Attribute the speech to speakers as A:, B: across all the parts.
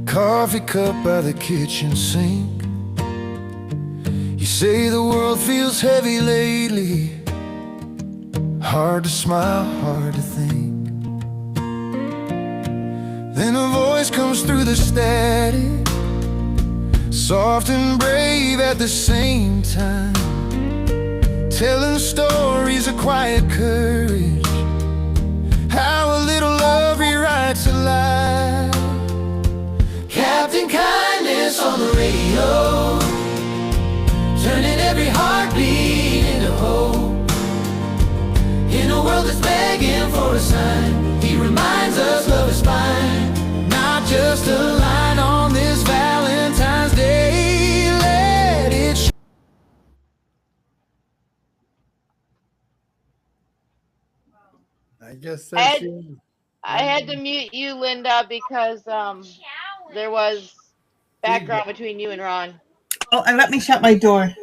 A: coffee cup by the kitchen sink. You say the world feels heavy lately, hard to smile, hard to think. Then a voice comes through the static, soft and brave at the same time, telling stories of quiet courage, how a little love rewrites a life. Captain Kindness on the radio, turning every heartbeat into hope. In a world that's begging for a sign, he reminds us love is fine, not just a line on this Valentine's Day. Let it
B: I guess that's it.
C: I had to mute you, Linda, because there was background between you and Ron.
D: Oh, and let me shut my door.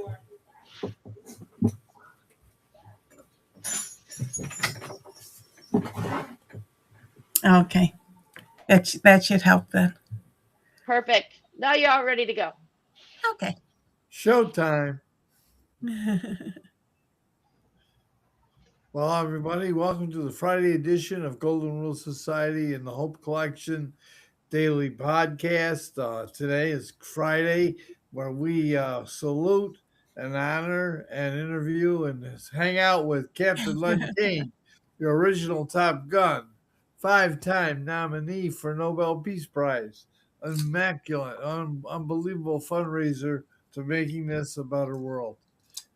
D: Okay. That should help then.
C: Perfect. Now you're all ready to go.
D: Okay.
B: Showtime. Well, everybody, welcome to the Friday edition of Golden Rule Society and the Hope Collection Daily Podcast. Today is Friday, where we salute and honor and interview and hang out with Captain Len Kane, the original Top Gun, 5-time nominee for Nobel Peace Prize, immaculate, unbelievable fundraiser to making this a better world.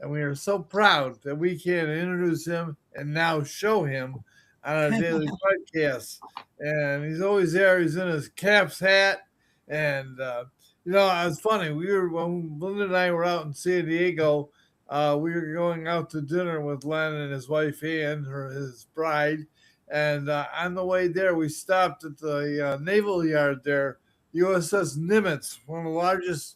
B: And we are so proud that we can introduce him and now show him on our daily podcast. And he's always there. He's in his Caps hat. And, it was funny. When Linda and I were out in San Diego, we were going out to dinner with Len and his wife, Ann, his bride. And on the way there, we stopped at the naval yard there, USS Nimitz, one of the largest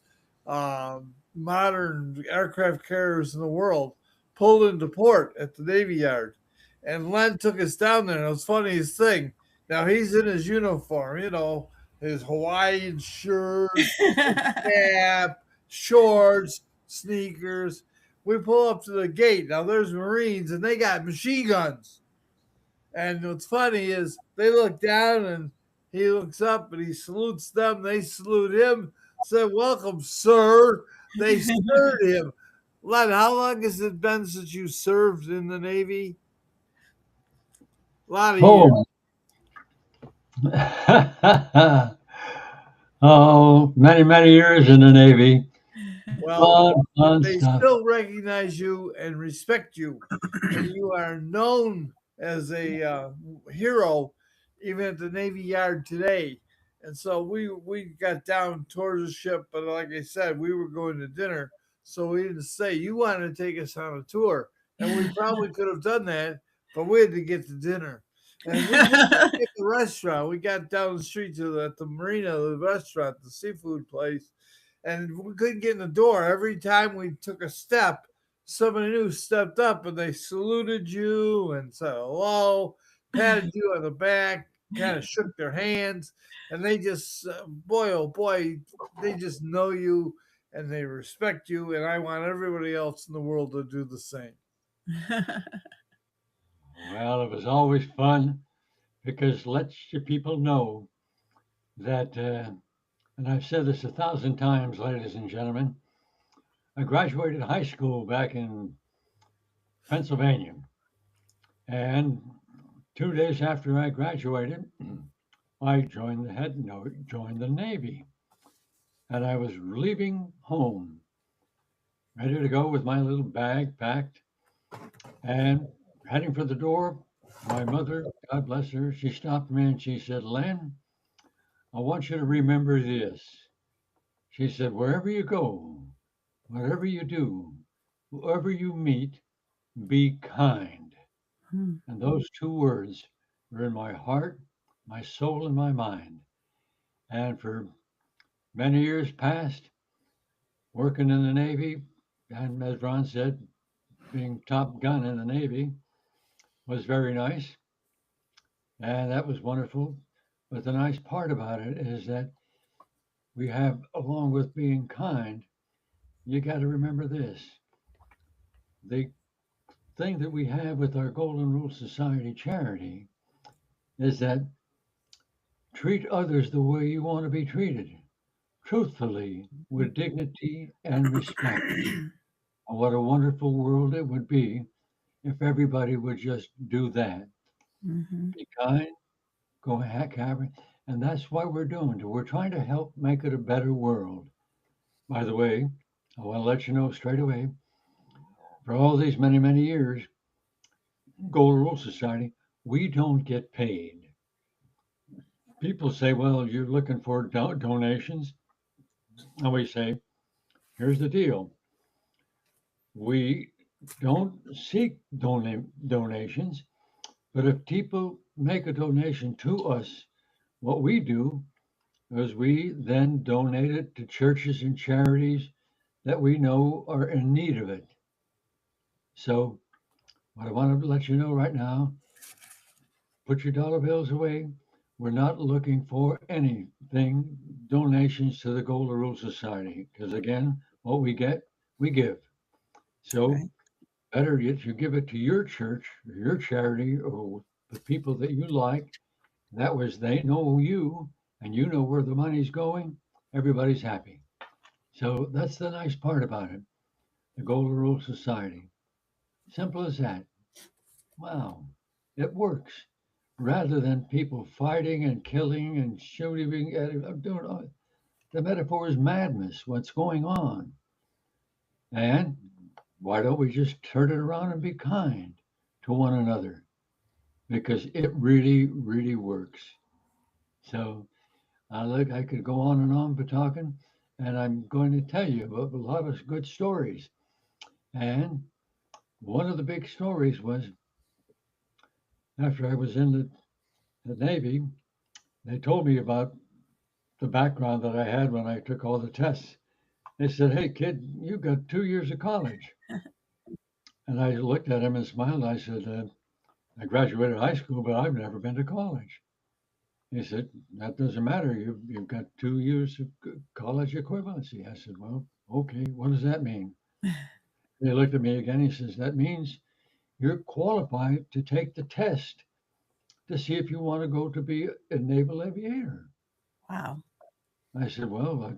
B: modern aircraft carriers in the world, pulled into port at the Navy Yard. And Len took us down there. And it was the funniest thing. Now, he's in his uniform, his Hawaiian shirt, cap, shorts, sneakers. We pull up to the gate. Now, there's Marines, and they got machine guns. And what's funny is they look down, and he looks up, and he salutes them. They salute him, said, "Welcome, sir." They stirred him. Len, how long has it been since you served in the Navy? A lot of
E: years. Many years in the Navy.
B: Well, they still recognize you and respect you. And you are known as a hero even at the Navy Yard today. And so we got down towards the ship, but like I said, we were going to dinner. So we didn't say, you wanted to take us on a tour. And we probably could have done that, but we had to get to dinner. And we didn't get the restaurant. We got down the street at the marina, the restaurant, the seafood place. And we couldn't get in the door. Every time we took a step, somebody new stepped up and they saluted you and said hello, patted you on the back, kind of shook their hands. And they just, boy, oh boy, they just know you and they respect you. And I want everybody else in the world to do the same.
E: Well, it was always fun because lets your people know that, and I've said this 1,000 times, ladies and gentlemen, I graduated high school back in Pennsylvania. And 2 days after I graduated, I joined the Navy. And I was leaving home, ready to go with my little bag packed and heading for the door. My mother, God bless her, she stopped me and she said, "Len, I want you to remember this." She said, "Wherever you go, whatever you do, whoever you meet, be kind." And those 2 words were in my heart, my soul, and my mind. And for many years past, working in the Navy, and as Ron said, being Top Gun in the Navy was very nice. And that was wonderful. But the nice part about it is that we have, along with being kind, you got to remember this. The thing that we have with our Golden Rule Society charity is that treat others the way you want to be treated, truthfully, with dignity and respect. And what a wonderful world it would be if everybody would just do that.
D: Mhm.
E: Be kind, go heck, and that's what we're doing. We're trying to help make it a better world. By the way, I want to let you know straight away, for all these many, many years, Golden Rule Society, we don't get paid. People say, well, you're looking for donations. And we say, here's the deal. We don't seek donations, but if people make a donation to us, what we do is we then donate it to churches and charities that we know are in need of it. So, what I want to let you know right now, put your dollar bills away. We're not looking for anything, donations to the Golden Rule Society, because again, what we get, we give. So,
D: Right.
E: better yet, you give it to your church or your charity or the people that you like. That was, they know you and you know where the money's going. Everybody's happy. So that's the nice part about it. The Golden Rule Society. Simple as that. Wow. It works. Rather than people fighting and killing and shooting, doing the metaphor is madness. What's going on? And why don't we just turn it around and be kind to one another? Because it really, really works. So look, I could go on and on for talking, and I'm going to tell you about a lot of good stories. And one of the big stories was after I was in the Navy, they told me about the background that I had when I took all the tests. They said, "Hey, kid, you got 2 years of college." And I looked at him and smiled. I said, "I graduated high school, but I've never been to college." He said, "That doesn't matter. You've got 2 years of college equivalency." I said, "Well, okay, what does that mean?" They looked at me again. He says, "That means you're qualified to take the test to see if you want to go to be a naval aviator."
D: Wow.
E: I said, "Well,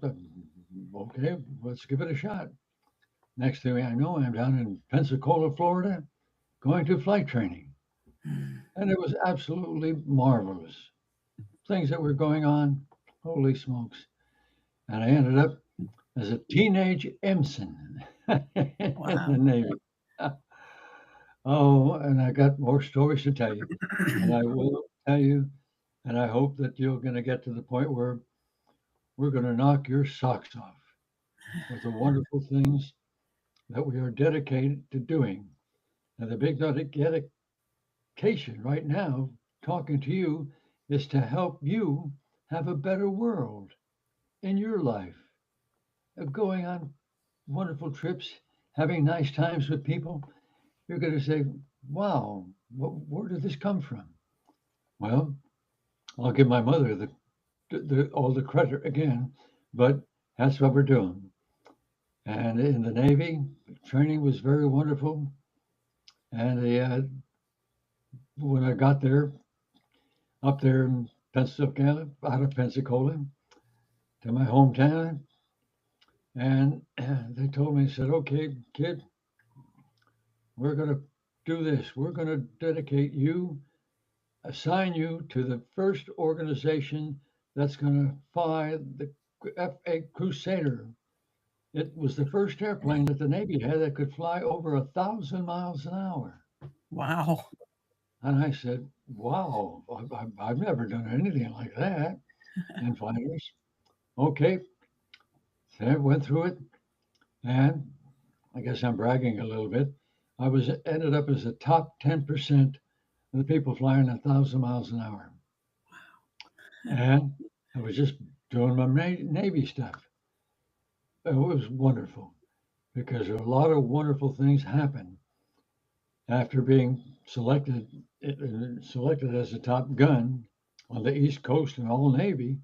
E: okay, let's give it a shot." Next thing I know, I'm down in Pensacola, Florida, going to flight training. And it was absolutely marvelous. Things that were going on, holy smokes. And I ended up as a teenage ensign in the
D: Wow.
E: Navy. Oh, and I got more stories to tell you. And I will tell you, and I hope that you're going to get to the point where we're going to knock your socks off with the wonderful things that we are dedicated to doing. And the big dedication right now, talking to you, is to help you have a better world in your life, going on wonderful trips, having nice times with people. You're going to say, wow, where did this come from? Well, I'll give my mother all the credit again, but that's what we're doing. And in the Navy, training was very wonderful. And when I got there, up there in Pensacola, out of Pensacola, to my hometown, and they told me, said, "Okay, kid, we're going to do this. We're going to dedicate you, assign you to the first organization that's going to fly the F-8 Crusader." It was the first airplane that the Navy had that could fly over 1,000 miles an hour.
D: Wow.
E: And I said, wow, I've never done anything like that in fighters. Okay, so I went through it, and I guess I'm bragging a little bit. I was ended up as the top 10% of the people flying 1,000 miles an hour. And I was just doing my Navy stuff. It was wonderful because a lot of wonderful things happened after being selected as a top gun on the East Coast and all Navy.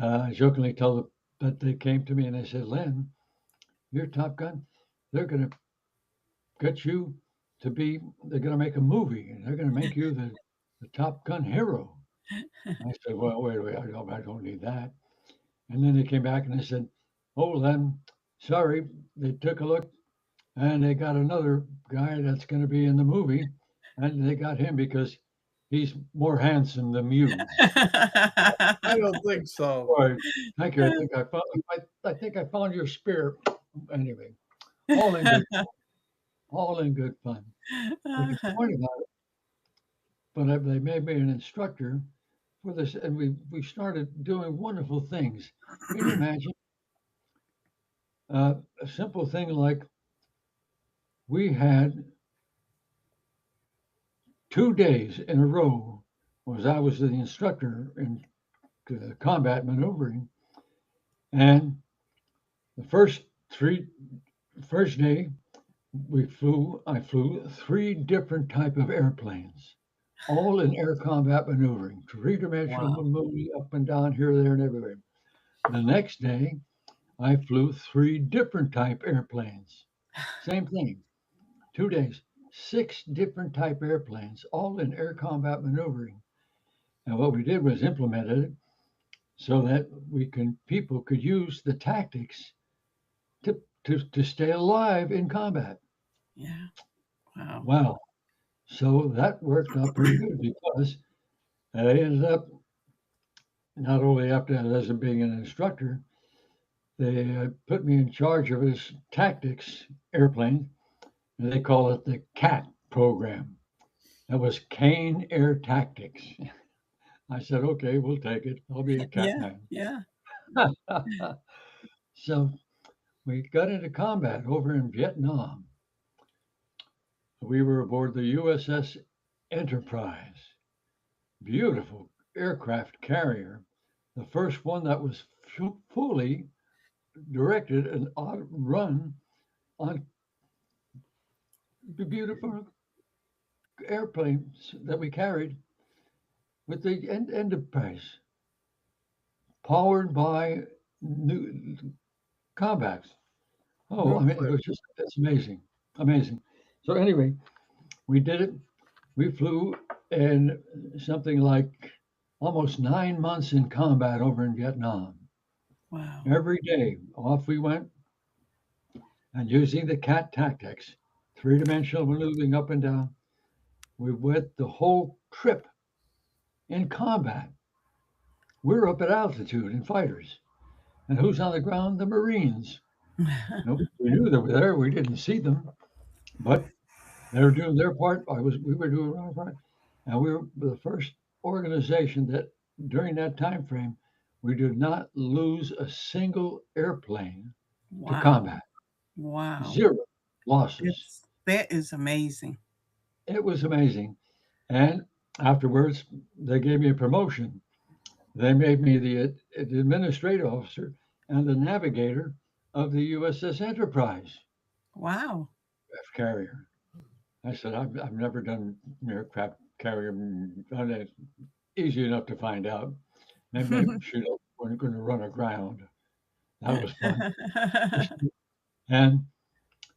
E: I jokingly told them that they came to me and they said, Lynn, you're Top Gun. They're going to get you to be, they're going to make a movie and they're going to make you the Top Gun hero. I said, well, wait, I don't need that. And then they came back and they said, oh, Len, sorry, they took a look and they got another guy that's going to be in the movie. And they got him because he's more handsome than you.
B: I don't think so.
E: Boy, thank you. I think I found your spear. Anyway, all in good, all in good fun. But the point about it, but they made me an instructor for this, and we started doing wonderful things. Can you imagine a simple thing like we had 2 days in a row was I was the instructor in combat maneuvering, and the first day I flew 3 different type of airplanes, all in air combat maneuvering, 3-dimensional
D: Wow.
E: moving up and down here, there, and everywhere. The next day, I flew 3 different type airplanes. Same thing. 2 days, 6 different type airplanes, all in air combat maneuvering. And what we did was implemented it so that people could use the tactics to stay alive in combat.
D: Yeah. Wow.
E: Wow. So that worked out pretty good because I ended up not only after as being an instructor, they put me in charge of his tactics airplane, and they call it the CAT program. That was Kane Air Tactics. I said, okay, we'll take it. I'll be a CAT
D: Yeah.
E: man.
D: Yeah.
E: So we got into combat over in Vietnam. We were aboard the USS Enterprise, beautiful aircraft carrier, the first one that was fully directed and run on the beautiful airplanes that we carried with the Enterprise, powered by new combats. Oh, I mean, it was just, it's amazing, amazing. So anyway, we did it. We flew in something like almost 9 months in combat over in Vietnam.
D: Wow.
E: Every day, off we went, and using the CAT tactics, 3-dimensional maneuvering up and down, we went the whole trip in combat. We're up at altitude in fighters. And who's on the ground? The Marines. We knew they were there. We didn't see them, but they were doing their part. We were doing our part. And we were the first organization that during that time frame, we did not lose a single airplane to
D: Wow.
E: combat.
D: Wow.
E: 0 losses.
D: That is amazing.
E: It was amazing. And afterwards, they gave me a promotion. They made me the administrative officer and the navigator of the USS Enterprise
D: Wow.
E: aircraft carrier. I said, I've never done aircraft carrier. It's easy enough to find out. Maybe shoot up when you're going to run aground. That was fun. And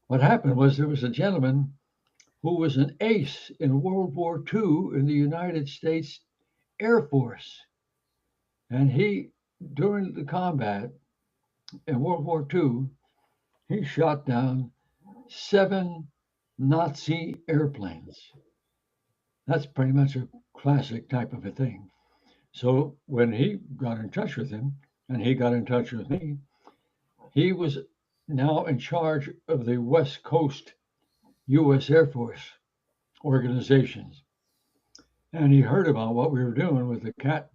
E: what happened was there was a gentleman who was an ace in World War II in the United States Air Force. And he, during the combat in World War II, he shot down 7 Nazi airplanes. That's pretty much a classic type of a thing. So when he got in touch with him, and he got in touch with me, he was now in charge of the West Coast U.S. Air Force organizations. And he heard about what we were doing with the CAT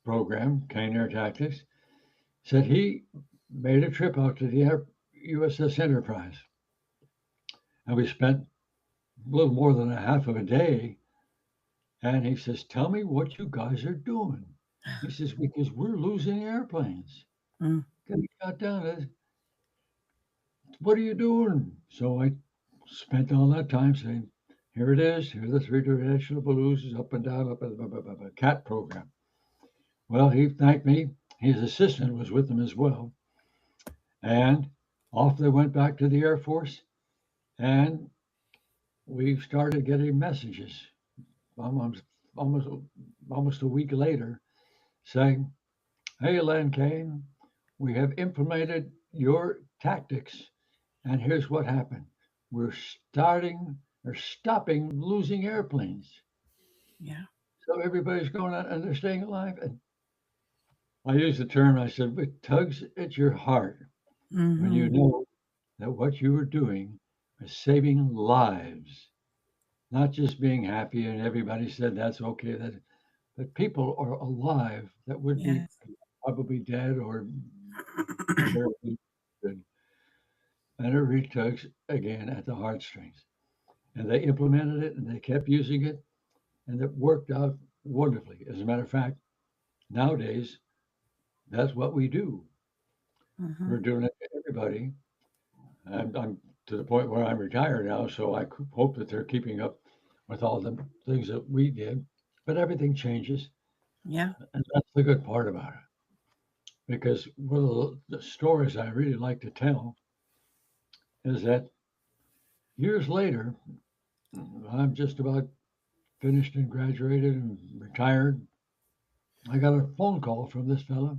E: program, Kane Air Tactics, said he made a trip out to the USS Enterprise. And we spent a little more than a half of a day. And he says, tell me what you guys are doing. He says, because we're losing airplanes.
D: Mm.
E: He got down and said, what are you doing? So I spent all that time saying, here it is. Here are the 3-dimensional balloons up and down, up and CAT program. Well, he thanked me his assistant was with them as well. And off they went back to the Air Force. And we started getting messages almost, almost, almost a week later saying, "Hey, Len Kane, we have implemented your tactics, and here's what happened. We're stopping losing airplanes.
D: Yeah.
E: So everybody's going on and they're staying alive." And I used the term, I said, it tugs at your heart when you
D: Hmm.
E: know that what you are doing is saving lives, not just being happy. And everybody said that's okay. That people are alive that would be
D: Yes.
E: probably dead or barely good. And it really tugs again at the heartstrings. And they implemented it and they kept using it and it worked out wonderfully. As a matter of fact, nowadays, that's what we do.
D: Hmm.
E: We're doing it to everybody. I'm to the point where I'm retired now, so I hope that they're keeping up with all the things that we did. But everything changes,
D: Yeah.
E: and that's the good part about it. Because one of the stories I really like to tell is that years later, I'm just about finished and graduated and retired. I got a phone call from this fella,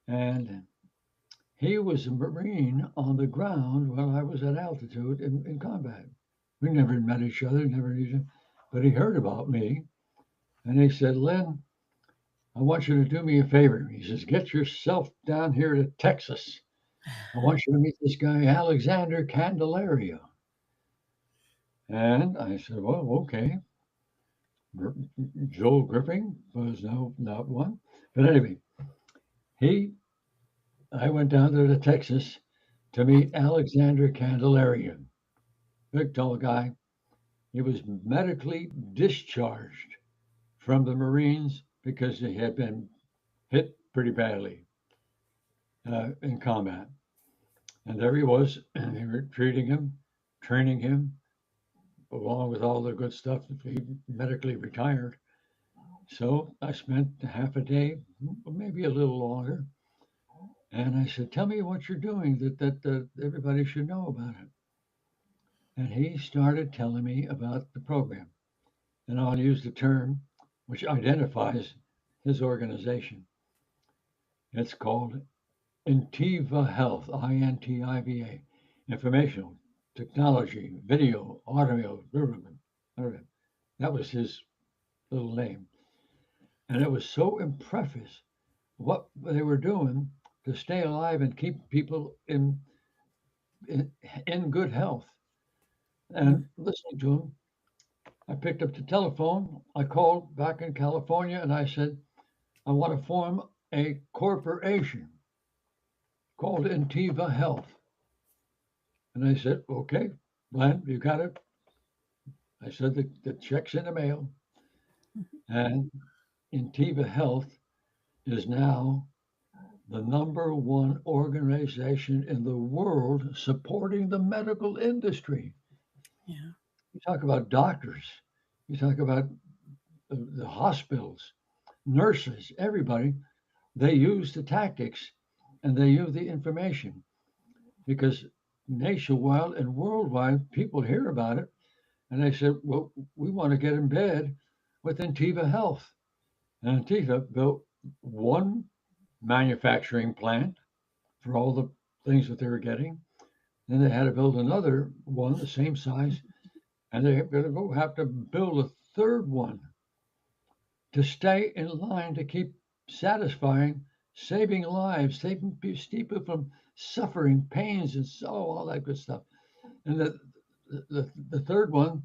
E: and he was a Marine on the ground when I was at altitude in combat. We never met each other, never knew each other, but he heard about me and he said, "Len, I want you to do me a favor." He says, "Get yourself down here to Texas. I want you to meet this guy, Alexander Candelario." And I said, "Well, okay." Joel Griffin was no, not one. But anyway, he, I went down there to Texas to meet Alexander Candelario, big tall guy. He was medically discharged from the Marines because he had been hit pretty badly in combat. And there he was. They were treating him, training him, along with all the good stuff. He medically retired. So I spent half a day, maybe a little longer. And I said, "Tell me what you're doing that everybody should know about it." And he started telling me about the program. And I'll use the term which identifies his organization. It's called Intiva Health, INTIVA, informational technology, video, audio. That was his little name. And it was so impressive what they were doing to stay alive and keep people in, in good health. And listening to him, I picked up the telephone. I called back in California and I said, "I want to form a corporation called Intiva Health." And they said, "Okay, Glenn, you got it." I said, the check's in the mail. And Intiva Health is now the number one organization in the world supporting the medical industry.
D: Yeah.
E: You talk about doctors, you talk about the hospitals, nurses, everybody. They use the tactics and they use the information because nationwide and worldwide people hear about it and they said, "Well, we want to get in bed with Intiva Health." And Intiva built one manufacturing plant for all the things that they were getting. Then they had to build another one the same size, and they're going to go have to build a third one to stay in line to keep satisfying, saving lives, saving people from suffering, pains, and so all that good stuff. And the third one,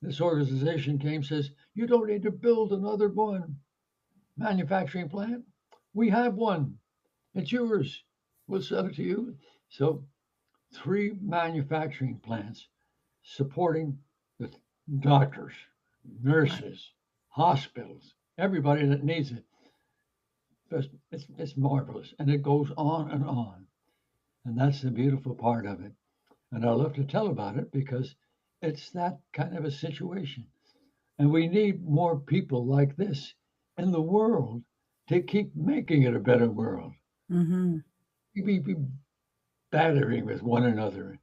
E: this organization came says, "You don't need to build another one manufacturing plant. We have one. It's yours. We'll sell it to you." So three manufacturing plants supporting the doctors, nurses, hospitals, everybody that needs it. It's marvelous. And it goes on and on. And that's the beautiful part of it. And I love to tell about it because it's that kind of a situation. And we need more people like this in the world to keep making it a better world.
D: Mm-hmm.
E: Be battering with one another.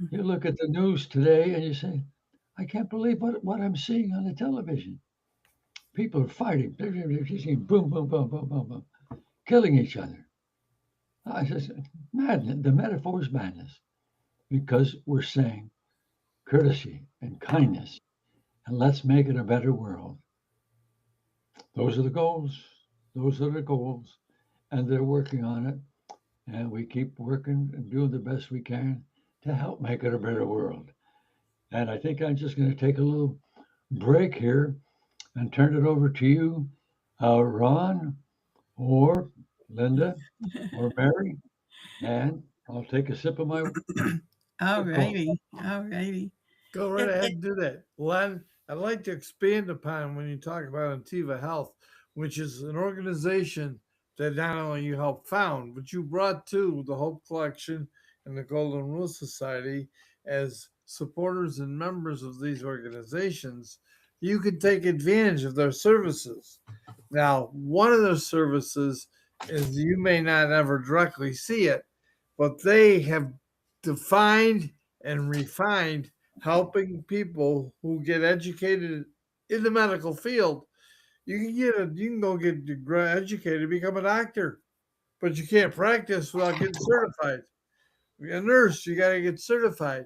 E: You look at the news today and you say, I can't believe what I'm seeing on the television. People are fighting, they're just saying boom, boom, boom, boom, boom, boom, killing each other. I just madness. The metaphor is madness because we're saying courtesy and kindness, and let's make it a better world. Those are the goals. Those are the goals, and they're working on it. And we keep working and doing the best we can to help make it a better world. And I think I'm just going to take a little break here and turn it over to you, Ron, or Linda, or Mary, and I'll take a sip of my
D: All
E: coffee.
D: righty. All righty.
B: Go right ahead and do that. Len, I'd like to expand upon when you talk about Antiva Health, which is an organization that not only you helped found, but you brought to the Hope Collection and the Golden Rule Society as supporters and members of these organizations. You can take advantage of their services. Now, one of those services is you may not ever directly see it, but they have defined and refined helping people who get educated in the medical field. You can go get educated, become a doctor, but you can't practice without getting certified. A nurse, you got to get certified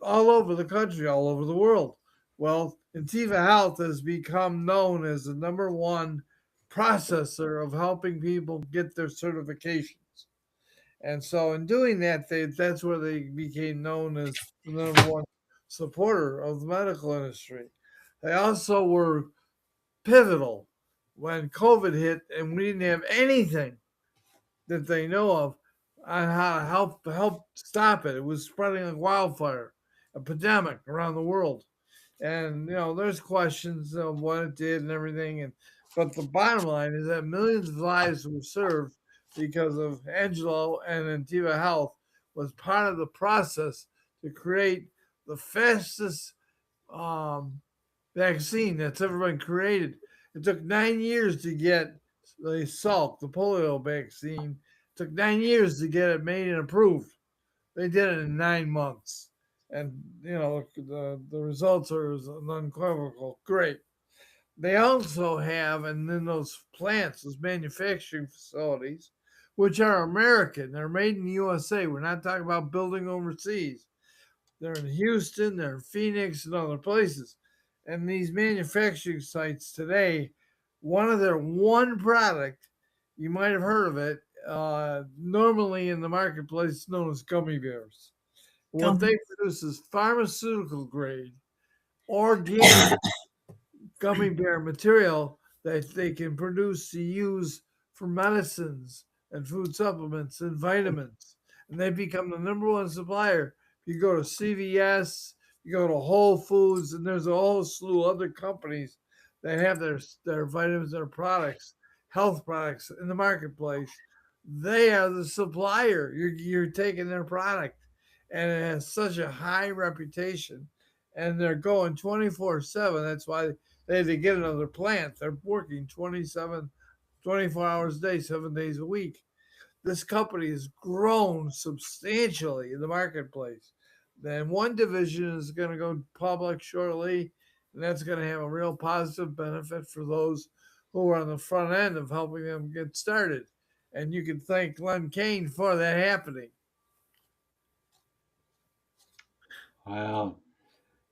B: all over the country, all over the world. Well, Intiva Health has become known as the number one processor of helping people get their certifications. And so, in doing that, that's where they became known as the number one supporter of the medical industry. They also were pivotal when COVID hit and we didn't have anything that they know of on how to help stop it. It was spreading like wildfire, a pandemic around the world. And there's questions of what it did and everything. But the bottom line is that millions of lives were served because of Angelo and Antiva Health was part of the process to create the fastest vaccine that's ever been created. It took 9 years to get the Salk, the polio vaccine. It took 9 years to get it made and approved. They did it in 9 months. And, the results are unequivocal. Great. They also have, and then those plants, those manufacturing facilities, which are American. They're made in the USA. We're not talking about building overseas. They're in Houston, they're in Phoenix, and other places. And these manufacturing sites today, one product, you might have heard of it, normally in the marketplace known as gummy bears. What they produce is pharmaceutical grade, organic gummy bear material that they can produce to use for medicines and food supplements and vitamins. And they become the number one supplier. You go to CVS, you go to Whole Foods, and there's a whole slew of other companies that have their vitamins, their products, health products in the marketplace. They are the supplier. You're taking their product, and it has such a high reputation. And they're going 24/7. That's why they had to get another plant. They're working 24 hours a day, 7 days a week. This company has grown substantially in the marketplace. Then one division is going to go public shortly, and that's going to have a real positive benefit for those who are on the front end of helping them get started. And you can thank Len Kane for that happening.
E: Well,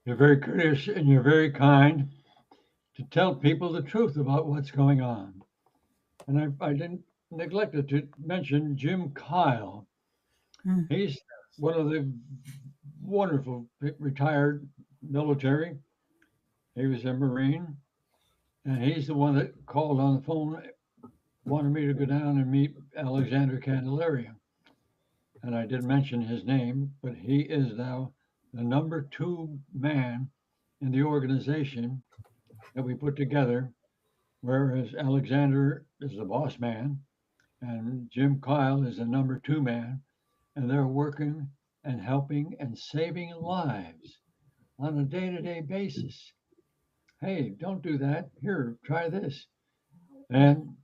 E: you're very courteous and you're very kind to tell people the truth about what's going on. And I didn't neglected to mention Jim Kyle. He's one of the wonderful retired military. He was a Marine, and he's the one that called on the phone, wanted me to go down and meet Alexander Candelaria. And I did mention his name, but he is now the number 2 man in the organization that we put together, whereas Alexander is the boss man and Jim Kyle is the number 2 man, and they're working and helping and saving lives on a day-to-day basis. Hey, don't do that. Here, try this. And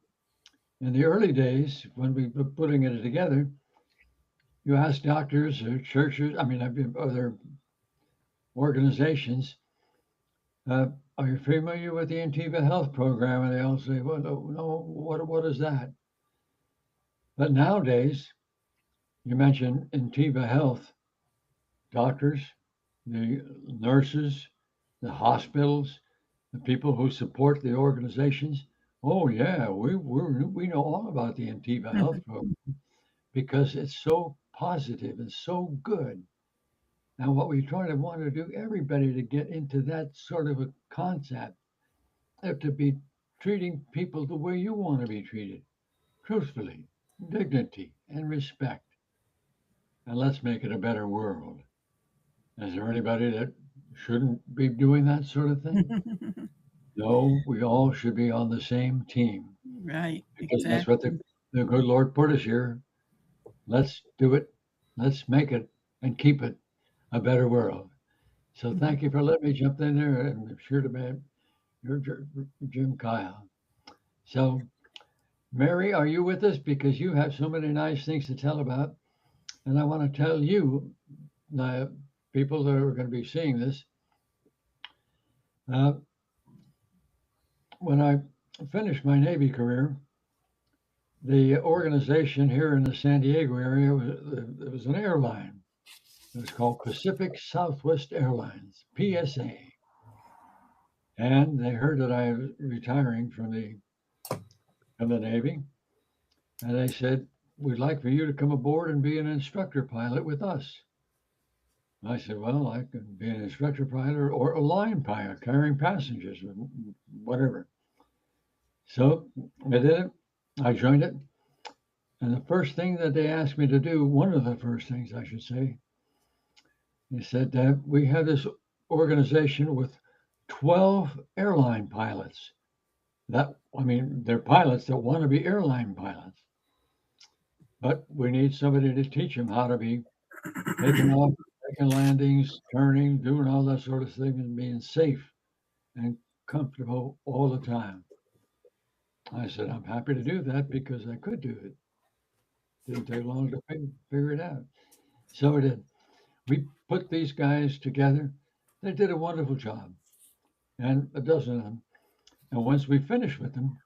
E: In the early days, when we were putting it together, you ask doctors or churches, other organizations, are you familiar with the Antiva Health Program? And they all say, well, no, what is that? But nowadays, you mention Antiva Health, doctors, the nurses, the hospitals, the people who support the organizations. Oh yeah, we know all about the Antiva Health Program because it's so positive and so good. Now, what we try to want to do, everybody to get into that sort of a concept, to be treating people the way you want to be treated, truthfully, dignity, and respect. And let's make it a better world. Is there anybody that shouldn't be doing that sort of thing? No, we all should be on the same team
D: Right.
E: because that's what
D: Exactly.
E: the good Lord put us here. Let's do it. Let's make it and keep it a better world. So thank you for letting me jump in there. And I'm sure to be you're Jim Kyle. So, Mary, are you with us? Because you have so many nice things to tell about. And I want to tell you, people that are going to be seeing this, uh, when I finished my Navy career, the organization here in the San Diego area it was an airline. It was called Pacific Southwest Airlines, PSA. And they heard that I was retiring from the Navy, and they said, "We'd like for you to come aboard and be an instructor pilot with us." I said, "Well, I can be an instructor pilot or a line pilot carrying passengers or whatever." So I did it. I joined it. And the first thing that they asked me to do, one of the first things I should say, they said that we have this organization with 12 airline pilots. They're pilots that want to be airline pilots. But we need somebody to teach them how to be taking off, taking landings, turning, doing all that sort of thing, and being safe and comfortable all the time. I said, I'm happy to do that because I could do it. Didn't take long to figure it out. So it did. We put these guys together. They did a wonderful job, and a dozen of them. And once we finished with them,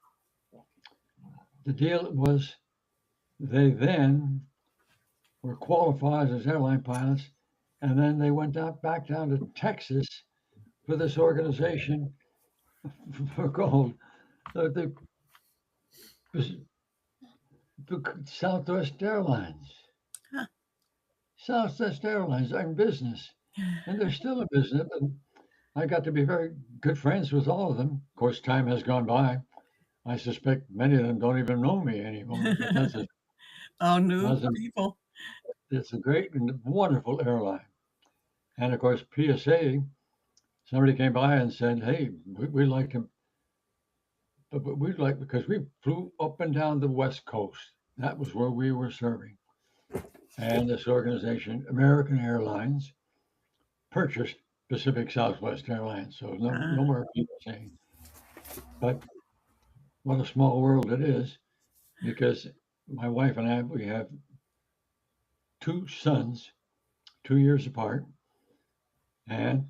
E: the deal was they then were qualified as airline pilots, and then they went back down to Texas for this organization called the Southwest Airlines.
D: Huh.
E: Southwest Airlines are in business, and they're still in business. And I got to be very good friends with all of them. Of course, time has gone by. I suspect many of them don't even know me anymore. But
D: All new
E: that's
D: people.
E: it's a great and wonderful airline. And of course, PSA, somebody came by and said, "Hey, we'd like to, but we'd like because we flew up and down the West Coast. That was where we were serving." And this organization, American Airlines, purchased Pacific Southwest Airlines. So no more people saying, but what a small world it is, because my wife and I, we have two sons, 2 years apart, and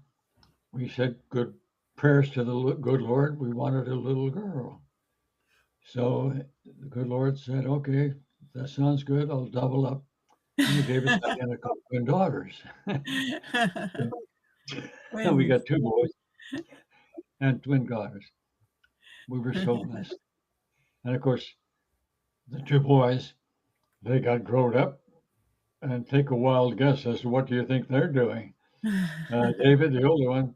E: we said good prayers to the good Lord. We wanted a little girl. So the good Lord said, okay, that sounds good. I'll double up. And he gave us identical twin daughters. And we got two boys and twin daughters. We were so blessed. And of course, the two boys, they got grown up. And take a wild guess as to what do you think they're doing. David, the older one,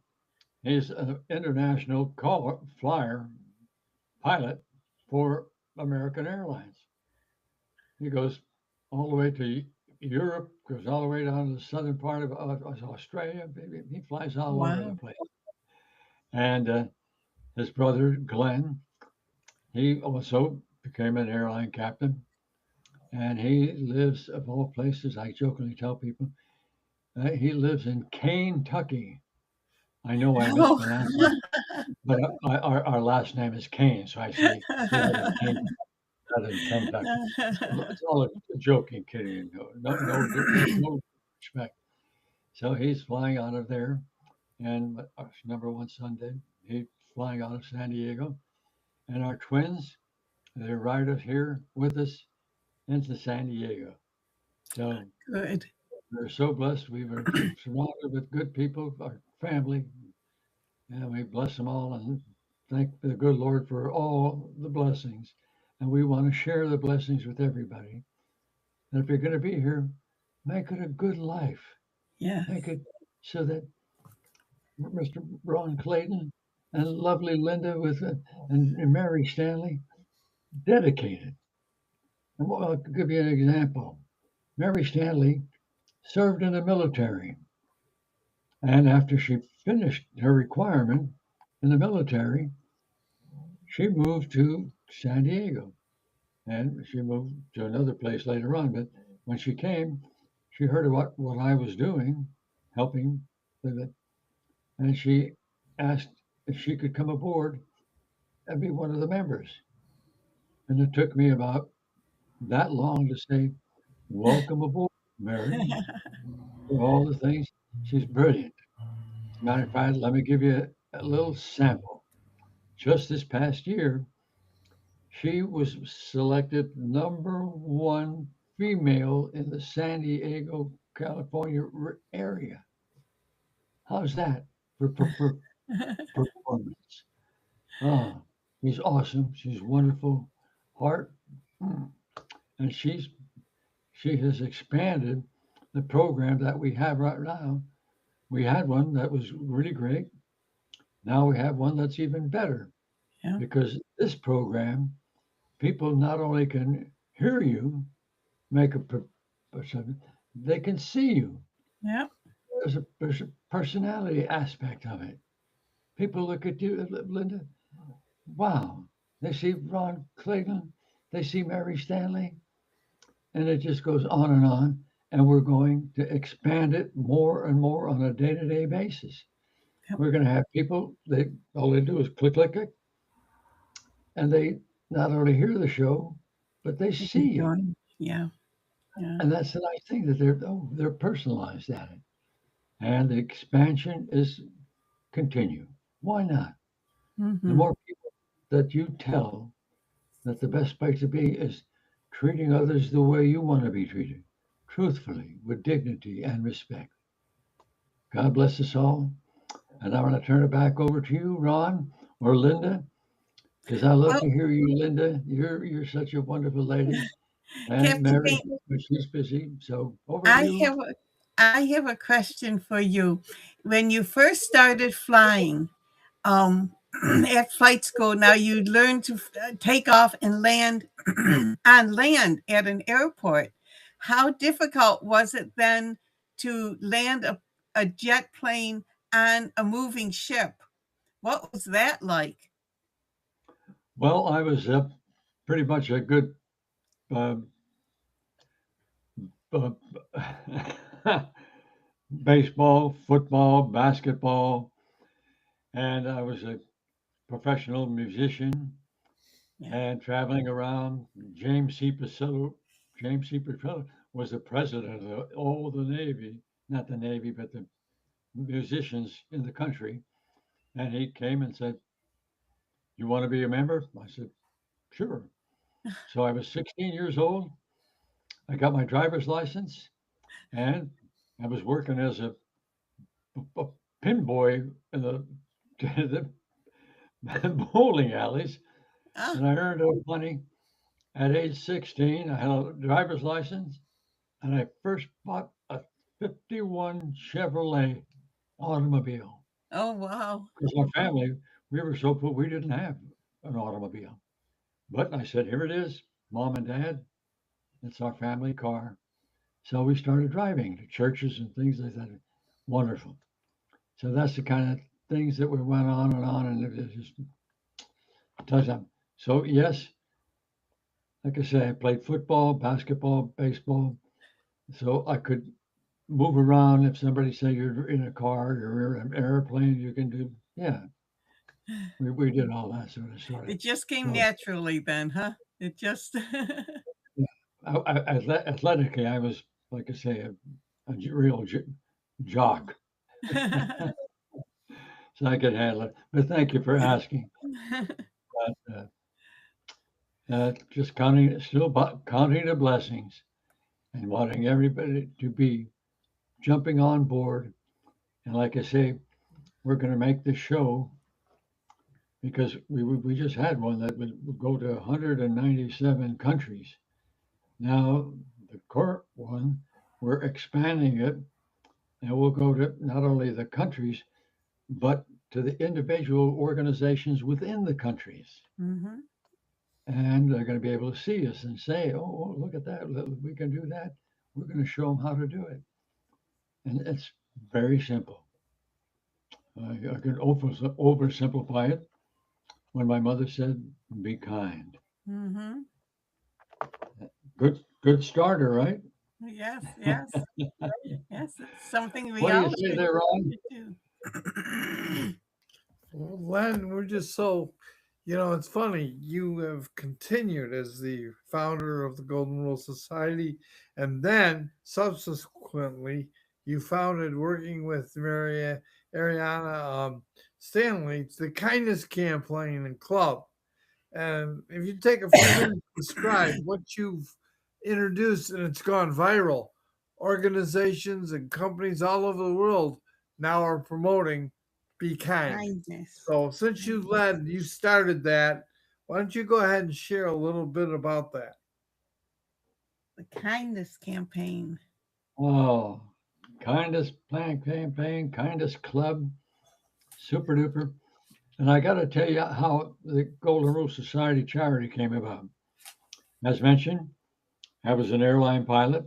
E: he's an international flyer pilot for American Airlines. He goes all the way to Europe, goes all the way down to the southern part of Australia. He flies all over the place. And his brother, Glenn, he also became an airline captain. And he lives, of all places, I jokingly tell people, he lives in Kentucky. I know I mispronounced it, but our last name is Kane, so I say Kane. that in Kentucky. It's all a joking, kidding. No respect. So he's flying out of there, and our number one Sunday, he's flying out of San Diego, and our twins, they're right up here with us into San Diego. So
D: Good.
E: we're so blessed. We were surrounded with good people, our family, and we bless them all and thank the good Lord for all the blessings. And we want to share the blessings with everybody. And if you're going to be here, make it a good life.
D: Yeah.
E: Make it so that Mr. Ron Clayton and lovely Linda and Mary Stanley dedicated. And I'll give you an example. Mary Stanley served in the military, and after she finished her requirement in the military, she moved to San Diego, and she moved to another place later on. But when she came, she heard of what I was doing, helping with it, and she asked if she could come aboard and be one of the members. And it took me about that long to say, "Welcome aboard, Mary," for all the things. She's brilliant. Matter of fact, let me give you a little sample. Just this past year, she was selected number one female in the San Diego, California area. How's that for performance? Oh, she's awesome. She's wonderful. Heart. Mm. And she has expanded the program that we have right now. We had one that was really great. Now we have one that's even better
D: Yeah.
E: because this program, people not only can hear you make they can see you.
D: Yeah.
E: There's a personality aspect of it. People look at you, Linda. Wow, they see Ron Clayton, they see Mary Stanley, and it just goes on and on. And we're going to expand it more and more on a day-to-day basis.
D: Yep.
E: We're going to have people, all they do is click, and they not only hear the show, but they see you.
D: Join. Yeah. Yeah.
E: And that's the nice thing that they're personalized at it. And the expansion is continue. Why not? The
D: Mhm.
E: more people that you tell that the best place to be is treating others the way you want to be treated, truthfully, with dignity and respect. God bless us all. And I want to turn it back over to you, Ron or Linda, because I love
D: Well,
E: to hear you, Linda. You're such a wonderful lady. And
D: Captain
E: Mary,
D: Payne,
E: but she's busy. So over to
D: I
E: you.
D: have a question for you. When you first started flying, at flight school, now you learned to take off and land on land at an airport. How difficult was it then to land a jet plane on a moving ship? What was that like?
E: Well, I was pretty much a good uh, uh, baseball, football, basketball, and I was a professional musician
D: Yeah.
E: and traveling around. James C. Pacello was the president of all the Navy, not the Navy, but the musicians in the country. And he came and said, "You want to be a member?" I said, "Sure." So I was 16 years old. I got my driver's license, and I was working as a pin boy in the bowling alleys,
D: Ah,
E: and I earned enough money. At age 16, I had a driver's license, and I first bought a 51 Chevrolet automobile
D: oh, wow.
E: because my family, we were so poor, we didn't have an automobile. But I said, "Here it is, Mom and Dad. It's our family car." So we started driving to churches and things like that. Wonderful. So that's the kind of things that we went on, and it was just touchdown. So yes, like I say, I played football, basketball, baseball, so I could move around. If somebody say you're in a car, you're in an airplane, you can do. Yeah, we did all that sort of
D: It
E: stuff.
D: just came
E: So
D: naturally then, huh? It just
E: Athletically, I was, like I say, real jock, so I could handle it. But thank you for asking. But, just counting the blessings and wanting everybody to be jumping on board. And like I say, we're going to make this show because we just had one that would go to 197 countries. Now, the current one, we're expanding it, and we'll go to not only the countries, but to the individual organizations within the countries.
D: Mhm.
E: And they're going to be able to see us and say, oh, look at that. We can do that. We're going to show them how to do it. And it's very simple. I could oversimplify it when my mother said, be kind.
D: Mhm.
E: Good starter, right?
D: Yes, yes, yes. It's something we
E: What do you
D: all
E: say
D: should
E: there, Ron?
D: do.
B: Well, Len, we're just so, it's funny. You have continued as the founder of the Golden Rule Society, and then subsequently, you founded, working with Ariana Stanley, the Kindness Campaign and Club. And if you take a few minutes to describe what you've introduced and it's gone viral, organizations and companies all over the world now are promoting Be Kind.
D: Kindness.
B: So since you started that, why don't you go ahead and share a little bit about that?
D: The kindness campaign.
E: Oh, kindest plan campaign, kindest club, super duper. And I got to tell you how the Golden Rule Society charity came about. As mentioned, I was an airline pilot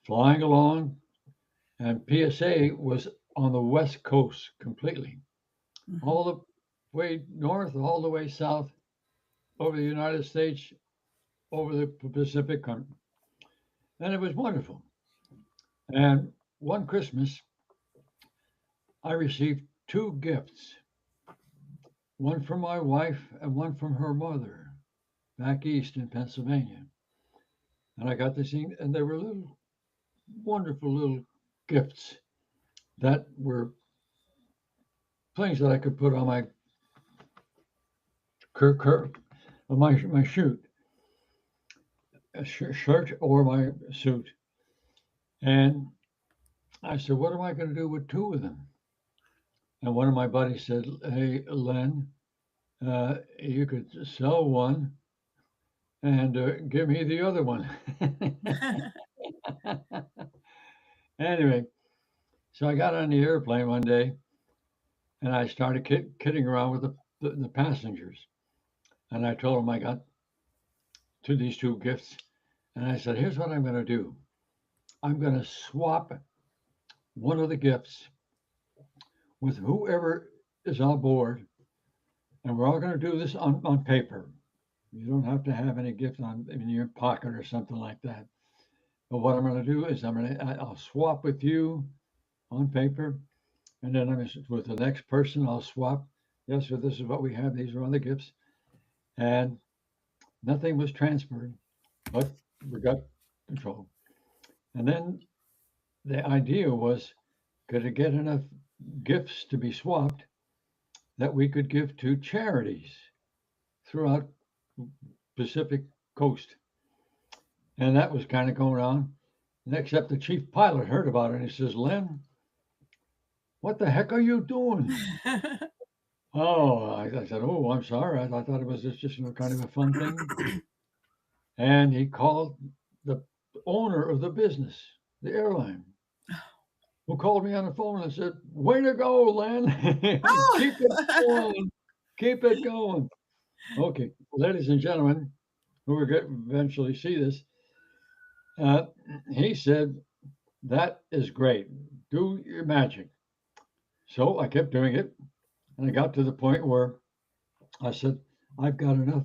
E: flying along, and PSA was on the West Coast completely,
D: Mhm.
E: all the way north, all the way south, over the United States, over the Pacific. And it was wonderful. And one Christmas, I received two gifts, one from my wife and one from her mother back east in Pennsylvania. And I got this thing, and they were little, wonderful little gifts that were things that I could put on my my suit, a shirt or my suit. And I said, "What am I going to do with two of them?" And one of my buddies said, "Hey, Len, you could sell one and give me the other one." Anyway, so I got on the airplane one day and I started kidding around with the passengers. And I told them I got these two gifts. And I said, here's what I'm going to do. I'm going to swap one of the gifts with whoever is on board. And we're all going to do this on paper. You don't have to have any gift in your pocket or something like that. But what I'm going to do is I'll swap with you on paper. And then with the next person, I'll swap. Yes, so this is what we have. These are all the gifts. And nothing was transferred, but we got control. And then the idea was, could it get enough gifts to be swapped that we could give to charities throughout Pacific coast? And that was kind of going on. And except the chief pilot heard about it and he says, Len, what the heck are you doing? Oh, I said, oh, I'm sorry. I thought it was just kind of a fun thing. And he called the owner of the business, the airline, who called me on the phone and said, way to go, Len. Keep it going. Keep it going. Okay, ladies and gentlemen, who are going to eventually see this, he said, that is great. Do your magic. So I kept doing it. And I got to the point where I said, I've got enough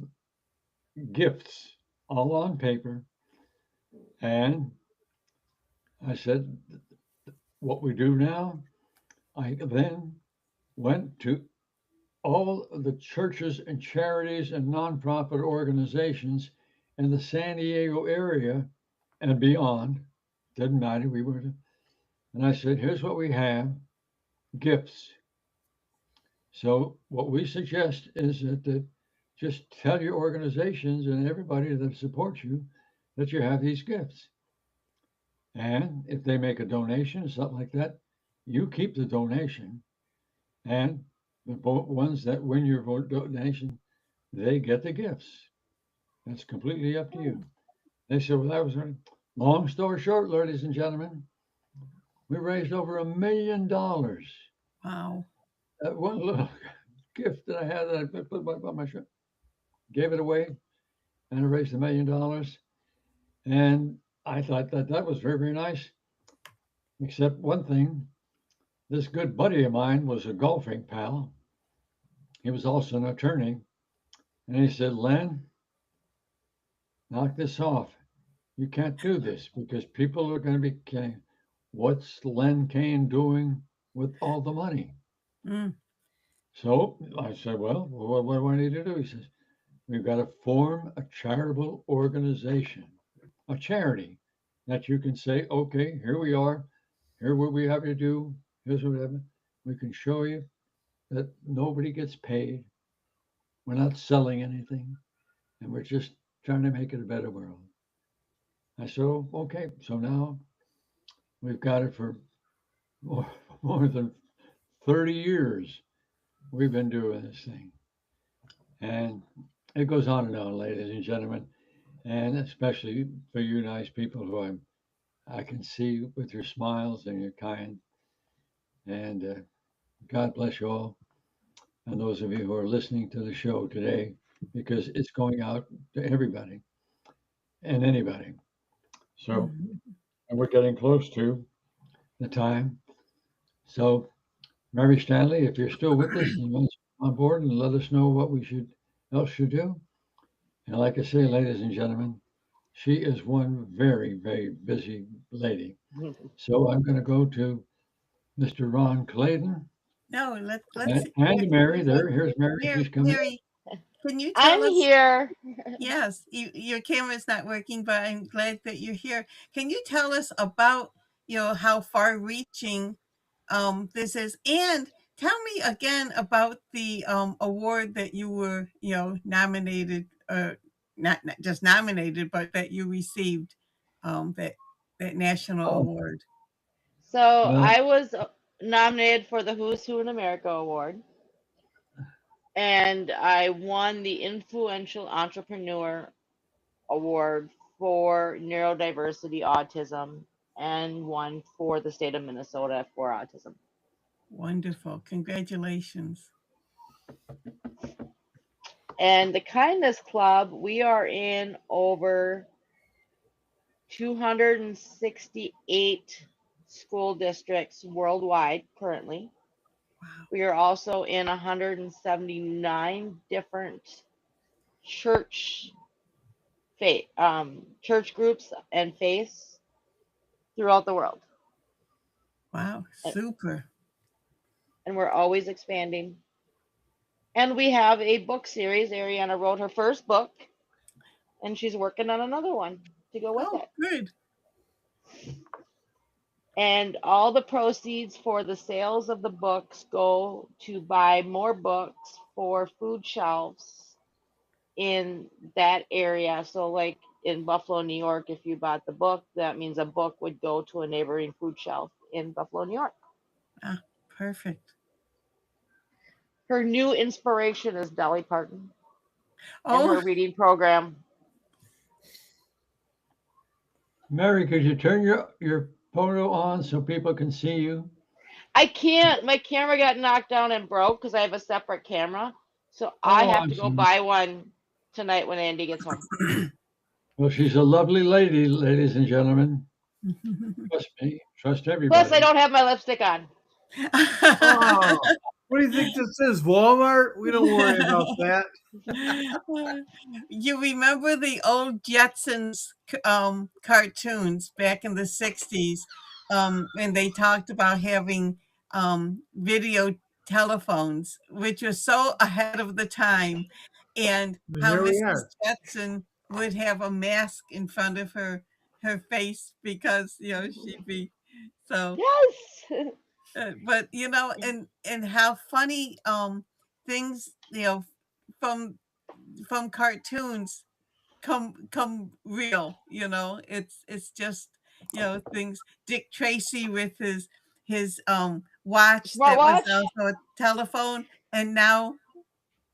E: gifts all on paper. And I said, what we do now, I then went to all of the churches and charities and nonprofit organizations in the San Diego area and beyond. Didn't matter. We were, and I said, here's what we have: gifts. So what we suggest is that just tell your organizations and everybody that supports you that you have these gifts. And if they make a donation or something like that, you keep the donation. And the ones that win your donation, they get the gifts. That's completely up to you. They said, well, that was right. Long story short, ladies and gentlemen, we raised over $1 million.
D: Wow.
E: That one little gift that I had that I put on my shirt, gave it away, and I raised $1 million. And I thought that was very, very nice. Except one thing, this good buddy of mine was a golfing pal. He was also an attorney. And he said, Len, knock this off. You can't do this because people are going to be saying, what's Len Kane doing with all the money?
D: Mm.
E: So I said, well, what do I need to do? He says, we've got to form a charitable organization, a charity that you can say, okay, here we are. Here's what we have to do. Here's what we have. We can show you that nobody gets paid. We're not selling anything. And we're just trying to make it a better world. I said, oh, okay. So now we've got it for more than 30 years. We've been doing this thing. And it goes on and on, ladies and gentlemen. And especially for you nice people who I can see with your smiles and your kind. And God bless you all. And those of you who are listening to the show today, because it's going out to everybody and anybody. So, and we're getting close to the time. So, Mary Stanley, if you're still with us, you want to come on board and let us know what we else should do. And like I say, ladies and gentlemen, she is one very, very busy lady. So I'm going to go to Mr. Ron Clayton.
D: No, let's
E: And Mary, here's Mary. She's coming.
D: Mary, can you tell
C: I'm
D: us?
C: here.
D: Yes, your camera's not working, but I'm glad that you're here. Can you tell us about how far-reaching this is, and tell me again about the award that you were nominated, not just nominated, but that you received that national award.
C: So I was nominated for the Who's Who in America Award, and I won the Influential Entrepreneur Award for neurodiversity autism, and one for the state of Minnesota for autism.
D: Wonderful. Congratulations.
C: And the Kindness Club, we are in over 268 school districts worldwide currently.
D: Wow.
C: We are also in 179 different church groups and faiths throughout the world.
D: Wow, super.
C: And we're always expanding. And we have a book series. Ariana wrote her first book, and she's working on another one to go with it.
D: Good.
C: And all the proceeds for the sales of the books go to buy more books for food shelves in that area. So like in Buffalo, New York, if you bought the book, that means a book would go to a neighboring food shelf in Buffalo, New York.
D: Ah, perfect.
C: Her new inspiration is Dolly Parton and
D: Oh,
C: her reading program.
E: Mary, could you turn your photo on so people can see you?
C: I can't. My camera got knocked down and broke because I have a separate camera. So I have to go buy one tonight when Andy gets home.
E: Well, she's a lovely lady, ladies and gentlemen. Trust me. Trust everybody.
C: Plus, I don't have my lipstick on.
B: Oh, what do you think this is, Walmart? We don't worry about that.
D: You remember the old Jetsons cartoons back in the 60s, and they talked about having video telephones, which was so ahead of the time, and
B: And
D: how
B: here we
D: Mrs.
B: are.
D: Jetson would have a mask in front of her face because she'd be so.
C: Yes.
D: But and how funny things from cartoons come real. It's just things. Dick Tracy with his watch that was
C: Smartwatch.
D: also a telephone, and now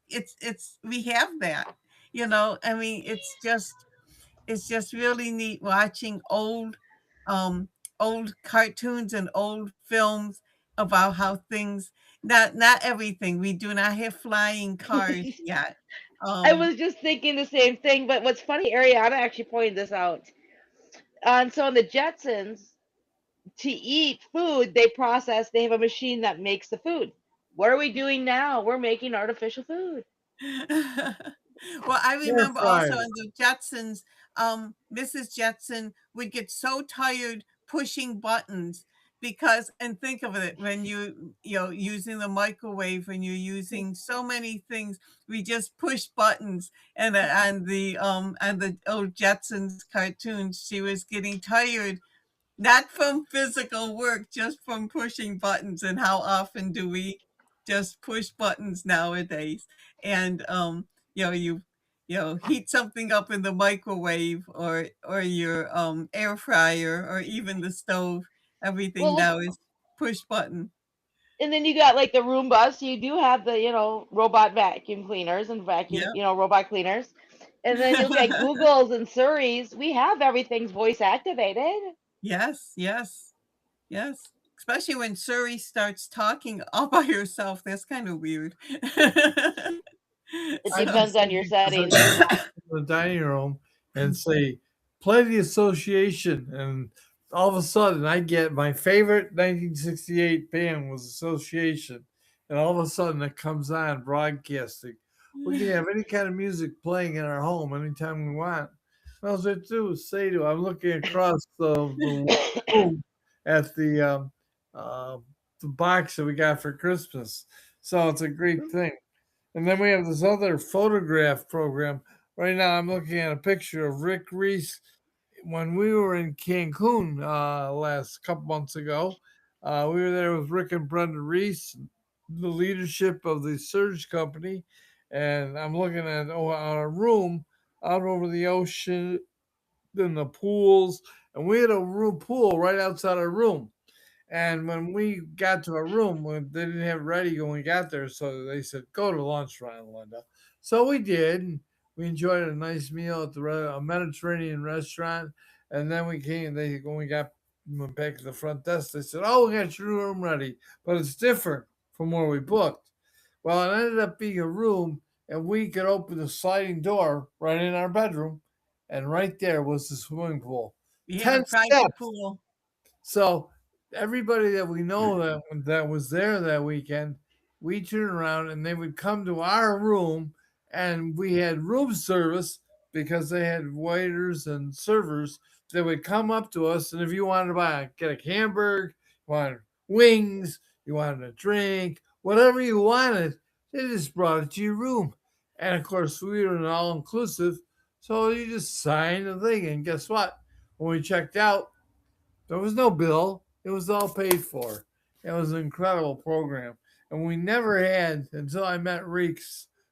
D: it's we have that. I mean, it's just really neat watching um old cartoons and old films about how things, not everything. We do not have flying cars yet.
C: I
D: um
C: was just thinking the same thing, but what's funny, Ariana actually pointed this out. So in the Jetsons, to eat food, they have a machine that makes the food. What are we doing now? We're making artificial food.
D: well, I
B: Air
D: remember also
B: fryer.
D: in the Jetsons, Mrs. Jetson would get so tired pushing buttons because, and think of it, when using the microwave, when you're using so many things, we just push buttons. And the old Jetsons cartoons, she was getting tired, not from physical work, just from pushing buttons. And how often do we just push buttons nowadays? And heat something up in the microwave, or your air fryer, or even the stove. Everything
C: Well, look,
D: now is push button.
C: and then you got like the Roombas. So you do have the robot vacuum cleaners and vacuum
D: Yeah.
C: robot cleaners. And then you look at Googles and Surreys. We have everything's voice activated.
D: Yes, yes, yes. Especially when Suri starts talking all by herself. That's kind of weird.
C: It
B: I
D: So,
C: depends
B: just
C: on your
B: think because I
C: settings.
B: can walk in the dining room and say, play the association. And all of a sudden, I get my favorite 1968 band was Association. And all of a sudden, it comes on broadcasting. We can have any kind of music playing in our home anytime we want. All I do is say to, I'm looking across the room at uh, the box that we got for Christmas. So it's a great thing. And then we have this other photograph program. Right now, I'm looking at a picture of Rick Reese when we were in Cancun last couple months ago. We were there with Rick and Brenda Reese, the leadership of the Surge Company, and I'm looking at a room out over the ocean, in the pools, and we had a room pool right outside our room. And when we got to our room, they didn't have it ready when we got there, so they said, "Go to lunch, Ryan and Linda." So we did. And we enjoyed a nice meal at a Mediterranean restaurant, and then we came. When we went back to the front desk, they said, "Oh, we got your room ready, but it's different from where we booked." Well, it ended up being a room, and we could open the sliding door right in our bedroom, and right there was the swimming pool.
D: we have a
B: 10
D: private
B: steps.
D: pool.
B: So everybody that we know that was there that weekend, we turn around and they would come to our room, and we had room service because they had waiters and servers that would come up to us, and if you wanted to get a hamburger, you wanted wings, you wanted a drink, whatever you wanted, they just brought it to your room. And of course, we were an all inclusive, so you just sign the thing, and guess what? When we checked out, there was no bill. It was all paid for. It was an incredible program. And we never had, until I met Rick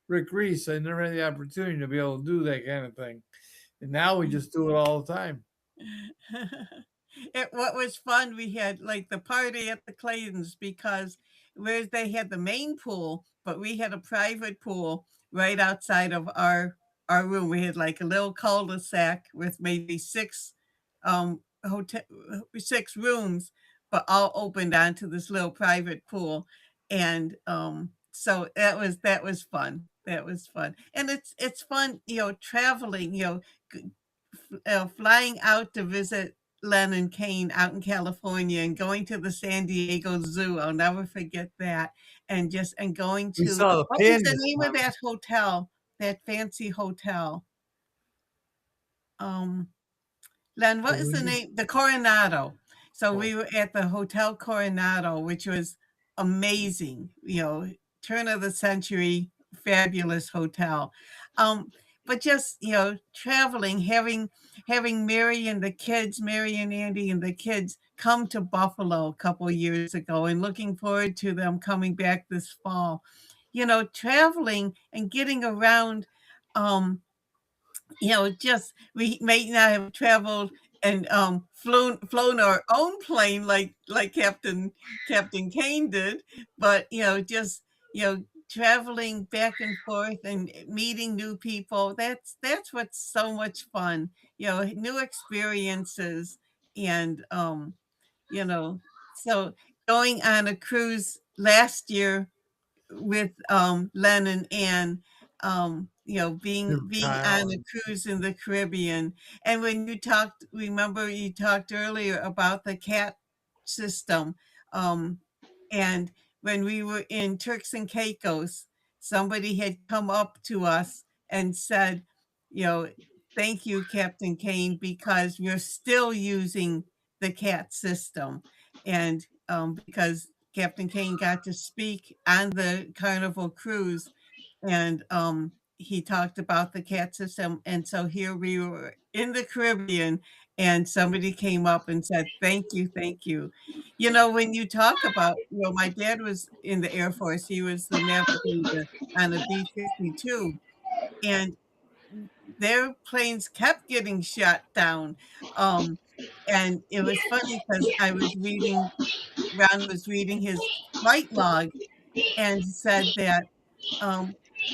B: Reese, I never had the opportunity to be able to do that kind of thing. And now we just do it all the time.
D: What was fun, we had like the party at the Claytons, because where they had the main pool, but we had a private pool right outside of our room. We had like a little cul-de-sac with maybe hotel 6 rooms, but all opened onto this little private pool. And so that was fun. That was fun. And it's fun, traveling, flying out to visit Len and Kane out in California, and going to the San Diego Zoo. I'll never forget that. And going
B: We
D: to,
B: saw the
D: what was the
B: pandas.
D: name of that hotel? That fancy hotel. Um, Len, what is the name? The Coronado. So we were at the Hotel Coronado, which was amazing, turn of the century, fabulous hotel. But just, traveling, having Mary and Andy and the kids come to Buffalo a couple years ago and looking forward to them coming back this fall. Traveling and getting around, just we may not have traveled and flown our own plane like Captain Kane did, but just traveling back and forth and meeting new people. That's what's so much fun. New experiences and so going on a cruise last year with Len and Ann, being
B: Kyle.
D: on a cruise in the Caribbean. And when remember you talked earlier about the CAT system, and when we were in Turks and Caicos, somebody had come up to us and said, thank you, Captain Kane, because we're still using the CAT system. And because Captain Kane got to speak on the Carnival cruise, and he talked about the CAT system. And so here we were in the Caribbean, and somebody came up and said, "Thank you, thank you." When you talk about, my dad was in the Air Force. He was the navigator on a B-52, and their planes kept getting shot down. And it was funny because Ron was reading his flight log and said that,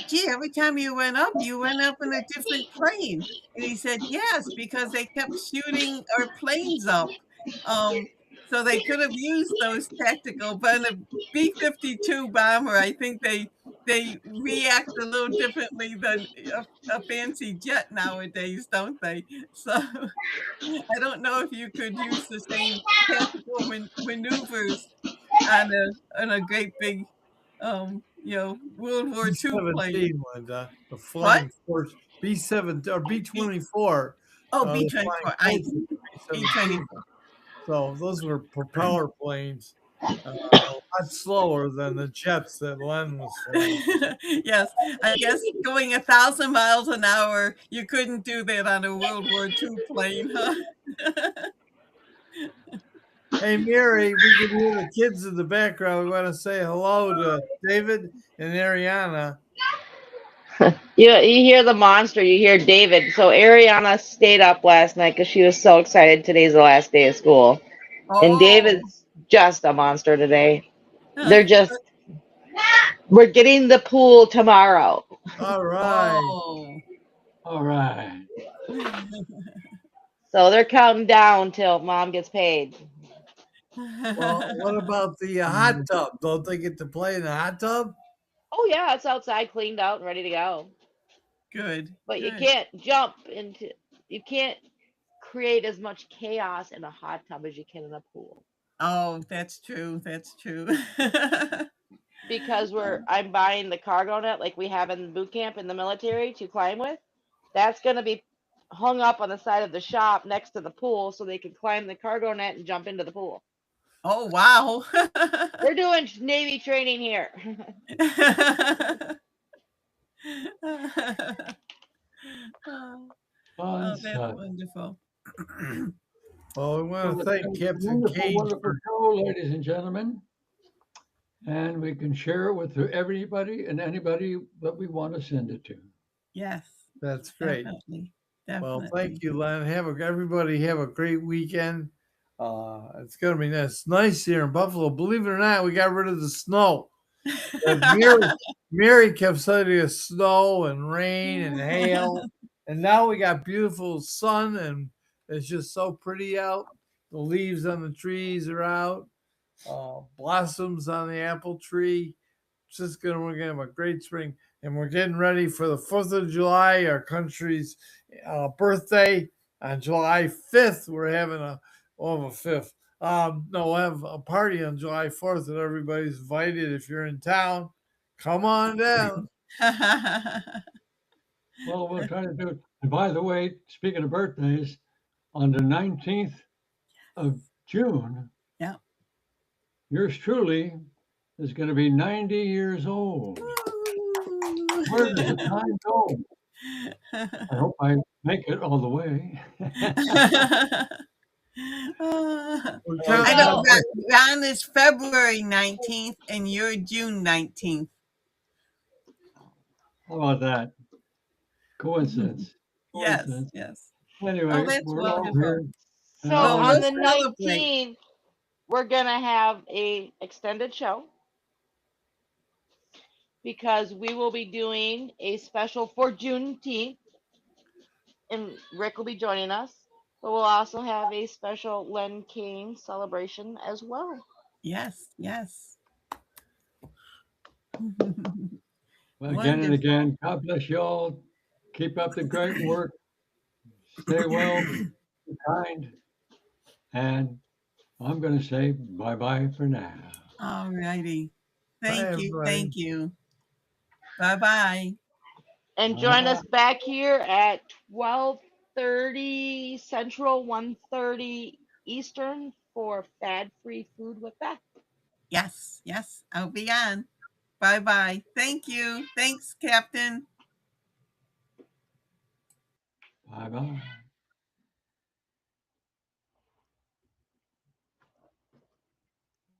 D: gee, every time you went up in a different plane. And he said, yes, because they kept shooting our planes up. So they could have used those tactical, but in a B-52 bomber, I think they react a little differently than a fancy jet nowadays, don't they? So I don't know if you could use the same tactical maneuvers on a great big, World War II plane.
B: B-17, Linda, the
D: What?
B: Flying Force, B-7 or B-24.
D: Oh,
B: the
D: B-24.
B: Flying Forces
D: B-24.
B: B-17. So those were propeller planes, a lot slower than the jets that Len was flying.
D: Yes, I guess going 1,000 miles an hour, you couldn't do that on a World War II plane, huh?
B: Hey, Mary, we can hear the kids in the background. We want to say hello to David and Ariana.
C: You hear the monster, you hear David. So Ariana stayed up last night because she was so excited. Today's the last day of school. And
D: Oh,
C: David's just a monster today.
D: huh.
C: We're getting the pool tomorrow.
B: All right.
D: Oh.
E: All right.
C: So they're counting down till mom gets paid.
B: Well, what about the hot tub? Don't they get to play in the hot tub?
C: Oh yeah, it's outside cleaned out and ready to go.
D: Good.
C: But you
D: Good.
C: can't create as much chaos in a hot tub as you can in a pool.
D: Oh, that's true. That's true.
C: Because I'm buying the cargo net like we have in boot camp in the military to climb with. That's gonna be hung up on the side of the shop next to the pool so they can climb the cargo net and jump into the pool.
D: Oh, wow.
C: We're doing Navy training here.
D: Oh,
E: Fun
D: that's
E: stuff.
D: wonderful.
B: Well, we want to thank Captain
E: Wonderful,
B: Kane
E: wonderful
B: for
E: show, ladies and gentlemen. And we can share it with everybody and anybody that we want to send it to.
D: Yes,
B: that's great.
D: definitely.
B: Well,
D: Definitely.
B: thank you, Len. Everybody have a great weekend. It's gonna be nice. It's nice here in Buffalo. Believe it or not, we got rid of the snow. But Mary kept citing us snow and rain and hail, and now we got beautiful sun, and it's just so pretty out. The leaves on the trees are out, blossoms on the apple tree. We're gonna have a great spring, and we're getting ready for the 4th of July, our country's birthday on July 5th. We're having a 5th. No, we'll have a party on July 4th, and everybody's invited. If you're in town, come on down.
E: Well, we'll try to do it. And by the way, speaking of birthdays, on the 19th of June,
D: Yeah.
E: yours truly is going to be 90 years old. Where does the time go? I hope I make it all the way.
B: We're
D: I
B: counting
D: know
B: on
D: Ron is February 19th and you're June 19th.
E: How about that? Coincidence.
D: Yes,
E: Coincidence.
D: yes.
E: Anyway,
D: that's
E: we're all
D: wonderful.
E: here.
C: So
D: Well,
C: on
D: let's
C: the
D: celebrate.
C: 19th, we're gonna have a extended show because we will be doing a special for Juneteenth, and Rick will be joining us. But we'll also have a special Len King celebration as well.
D: Yes, yes.
E: Well, again and
D: Wonderful.
E: again, God bless you all. Keep up the great work. Stay well, be kind. And I'm going to say bye-bye for now.
D: All righty.
B: Bye,
D: Thank you.
B: everybody.
D: Thank you. Bye-bye.
C: And join us back here at 12:30 Central, 1:30 Eastern for Fad Free Food with Beth.
D: Yes, yes. I'll be on. Bye-bye. Thank you. Thanks, Captain.
E: Bye-bye.